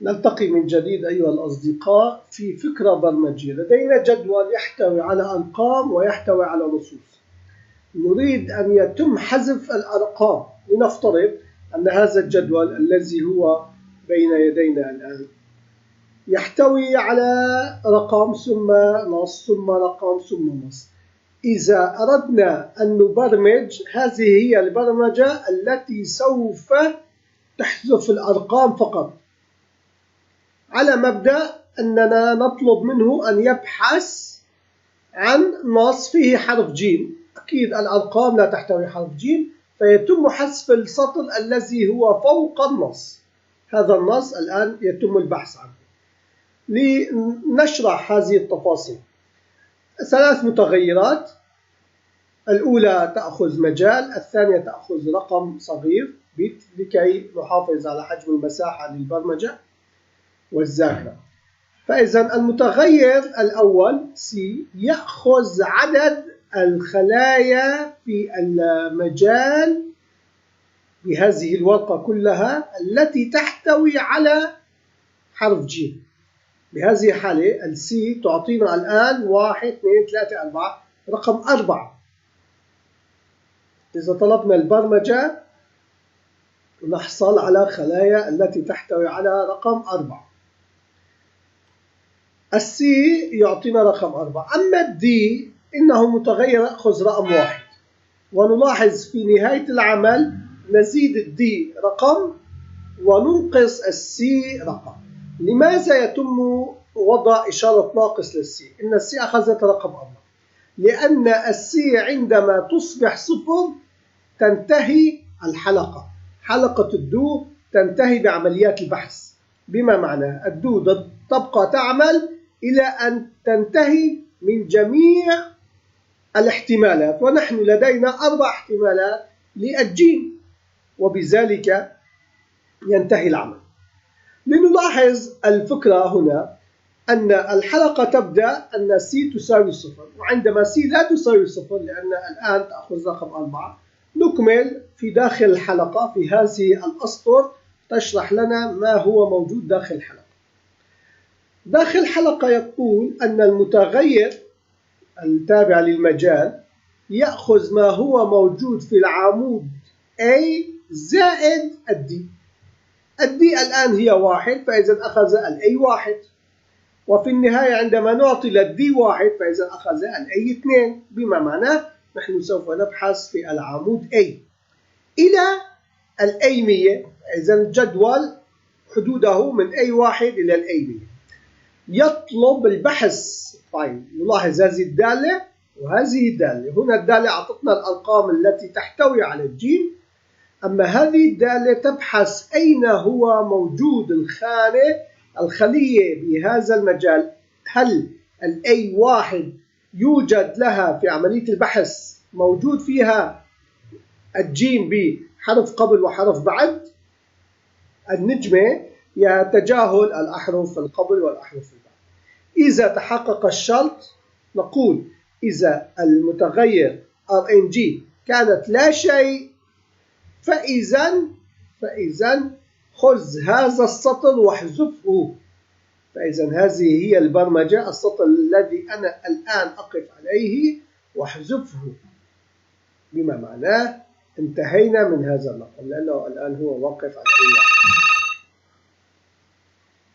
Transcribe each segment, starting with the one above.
نلتقي من جديد أيها الأصدقاء في فكرة برمجية. لدينا جدول يحتوي على أرقام ويحتوي على نصوص. نريد أن يتم حذف الأرقام. لنفترض أن هذا الجدول الذي هو بين يدينا الآن يحتوي على رقم ثم نص ثم رقم ثم نص. إذا أردنا أن نبرمج، هذه هي البرمجة التي سوف تحذف الأرقام فقط، على مبدأ أننا نطلب منه أن يبحث عن نص فيه حرف جيم. أكيد الأرقام لا تحتوي حرف جيم، فيتم حذف السطر الذي هو فوق النص. هذا النص الآن يتم البحث عنه. لنشرح هذه التفاصيل، 3 متغيرات. الأولى تأخذ مجال، الثانية تأخذ رقم صغير بت لكي نحافظ على حجم المساحة للبرمجة والذاكرة. فإذا المتغير الأول C يأخذ عدد الخلايا في المجال بهذه الورقة كلها التي تحتوي على حرف G. بهذه الحالة الC تعطينا الآن 1 2 3 4 رقم 4. إذا طلبنا البرمجة نحصل على خلايا التي تحتوي على رقم 4. السي يعطينا رقم 4. أما الدي إنه متغير يأخذ رقم 1. ونلاحظ في نهاية العمل نزيد الدي رقم وننقص السي رقم. لماذا يتم وضع إشارة ناقص للسي؟ إن السي أخذت رقم 4 لأن السي عندما تصبح 0 تنتهي الحلقة. حلقة الدو تنتهي بعمليات البحث، بما معناه الدو تبقى تعمل إلى أن تنتهي من جميع الاحتمالات، ونحن لدينا 4 احتمالات للجيم، وبذلك ينتهي العمل. لنلاحظ الفكرة هنا أن الحلقة تبدأ أن C تساوي 0، وعندما C لا تساوي 0 لأن الآن تأخذ رقم 4 نكمل في داخل الحلقة. في هذه الأسطر تشرح لنا ما هو موجود داخل الحلقة. داخل الحلقة يقول أن المتغير التابع للمجال يأخذ ما هو موجود في العمود A زائد الدي. الدي الآن هي 1، فإذا أخذ الأي 1، وفي النهاية عندما نعطي للدي 1 فإذا أخذ الأي 2، بما معناه نحن سوف نبحث في العمود A إلى الأي 100. إذا الجدول حدوده من أي 1 إلى الأي 100. يطلب البحث. طيب نلاحظ هذه الدالة وهذه الدالة. هنا الدالة أعطتنا الأرقام التي تحتوي على الجيم، أما هذه الدالة تبحث أين هو موجود الخلية بهذا المجال. هل الأي 1 يوجد لها في عملية البحث موجود فيها الجيم بحرف قبل وحرف بعد؟ النجمة يتجاهل الأحرف القبل والأحرف البعد. إذا تحقق الشرط نقول إذا المتغير RNG كانت لا شيء فإذا خذ هذا السطر واحذفه. فإذا هذه هي البرمجة، السطر الذي أنا الآن أقف عليه واحذفه، بما معناه انتهينا من هذا الرقم لأنه الآن هو واقف على أي واحد.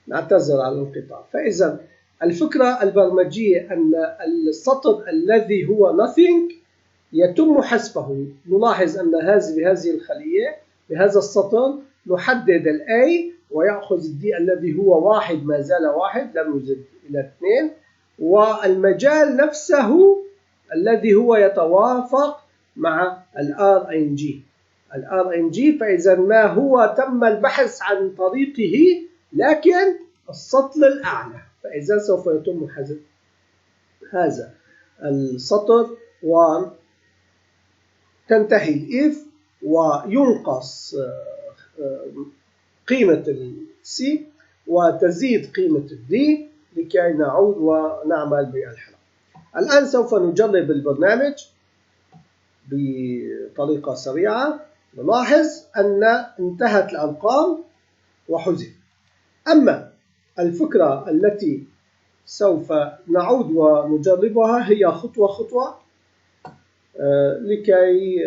نعتذر على الانقطاع. فإذا الفكرة البرمجية أن السطر الذي هو nothing يتم حذفه. نلاحظ أن بهذه الخلية بهذا السطر نحدد الأي ويأخذ الدي الذي هو 1 ما زال 1 لم يزد إلى 2، والمجال نفسه الذي هو يتوافق مع RNG. فإذا ما هو تم البحث عن طريقه لكن السطر الأعلى، فإذا سوف يتم حذف هذا السطر وتنتهي الإف وينقص قيمة السي وتزيد قيمة الدي لكي نعود ونعمل بالحلقة. الآن سوف نجرب البرنامج بطريقة سريعة. نلاحظ أن انتهت الأرقام وحذف. أما الفكرة التي سوف نعود ونجربها هي خطوة خطوة لكي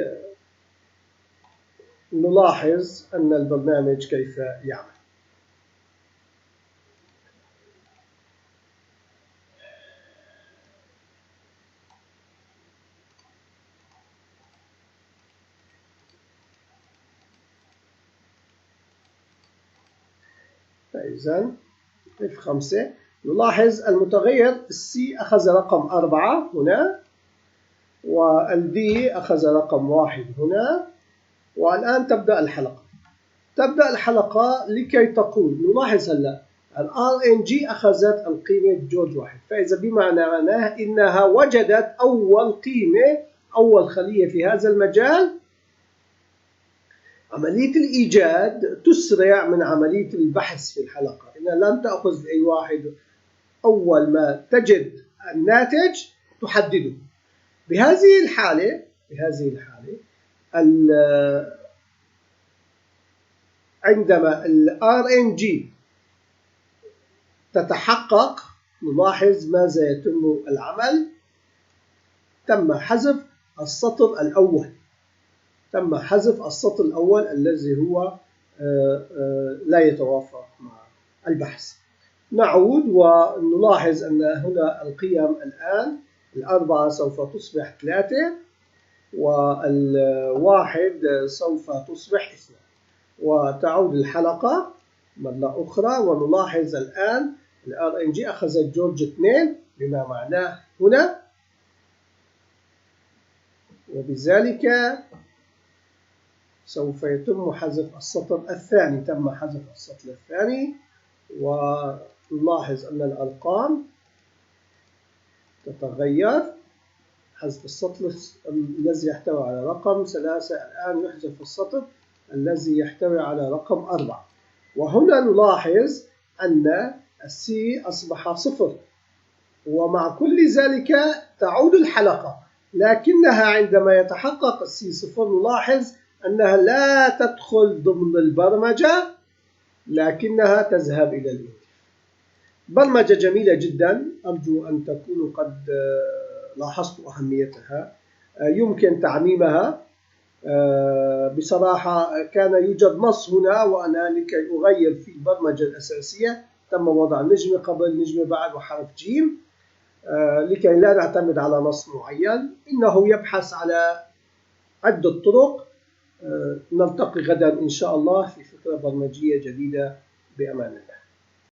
نلاحظ أن البرنامج كيف يعمل. فإذا F5 نلاحظ المتغير C أخذ رقم 4 هنا، والD أخذ رقم 1 هنا، والآن تبدأ الحلقة. تبدأ الحلقة لكي تقول، نلاحظ هلا RNG أخذت القيمة جورج 1، فإذا بمعنى إنها وجدت أول قيمة، أول خلية في هذا المجال. عملية الإيجاد تسرع من عملية البحث في الحلقة، إنها لن تأخذ أي واحد، أول ما تجد الناتج تحدده. بهذه الحالة عندما ال RNG تتحقق نلاحظ ماذا يتم العمل. تم حذف السطر الأول، الذي هو لا يتوافق مع البحث. نعود ونلاحظ أن هنا القيم الآن 4 سوف تصبح 3، وال1 سوف تصبح 2. وتعود الحلقة مرة أخرى ونلاحظ الآن ال RNG أخذت جورج 2 بما معناه هنا، وبذلك سوف يتم حذف السطر الثاني. تم حذف السطر الثاني، ونلاحظ أن الأرقام تتغير. حذف السطر الذي يحتوي على رقم 3 الآن يحذف السطر الذي يحتوي على رقم 4. وهنا نلاحظ أن السي أصبح 0، ومع كل ذلك تعود الحلقة، لكنها عندما يتحقق السي 0 نلاحظ أنها لا تدخل ضمن البرمجة، لكنها تذهب إلى الإنتاج. برمجة جميلة جدا، أرجو أن تكونوا قد لاحظتوا أهميتها. يمكن تعميمها. بصراحة كان يوجد نص هنا، وأنا لكي أغير في البرمجة الأساسية تم وضع نجمة قبل نجمة بعد وحرف جيم، لكي لا نعتمد على نص معين. إنه يبحث على عدة طرق. نلتقي غدا إن شاء الله في فكرة برمجية جديدة بأمان الله.